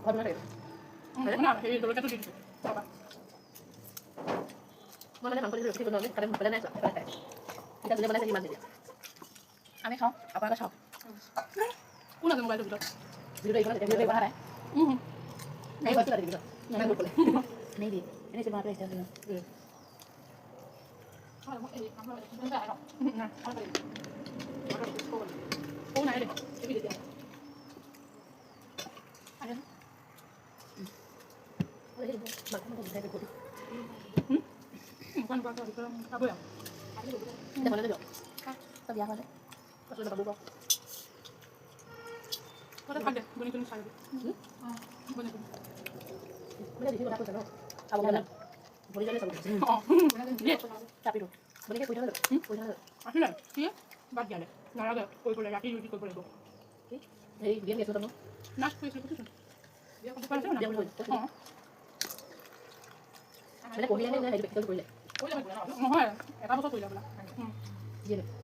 ঘৰত বনাই সেই জলকীয়াটো দি দিছোঁ ৰ'বা মই মানে মাংস ৰুটি বনাওঁ কাৰণে ভোক নাই চোৱা খাই এতিয়া যোনে বনাইছে কিমান দিয়ে আমি খাওঁ আপোনালোকে চাওক কোন আছে মোবাইলটোৰ ভিতৰত ভিডিঅ' এইখন ভিডিঅ' বনাই নাই বস্তু কাটি দিবি নাই বলে নাই দি এনে তোমাৰ পেজ আছে কোন নাই দে এই ভিডিঅ' আৰে ওই মাংস মতো দিতে কৰি কোন পাতা ভিতৰত খাবই এটা বনাই দিও সব ইয়া হলে আসলে বাবু বাবু কথা থাকে গুনি গুনি খাই গুনি গুনি মানে দিছি কথা কৈছ ন খাব গলে ভৰি গলে চাব চাপিটো বলিকে কই থাকো আহিলে কি বাদ দিয়া নালাগে কৈ কৈ ৰাতি ৰুটি কৰিব লাগিব এই গেম গেছো তনো নাচ কৰিছিল কৈছো বিয়া কথা পাতিছ না মানে কহিলে নে হেৰি প্ৰেক্টিকেল কৰিলে নহয় এটা বছৰ কৰিলা বোলা দিয়ে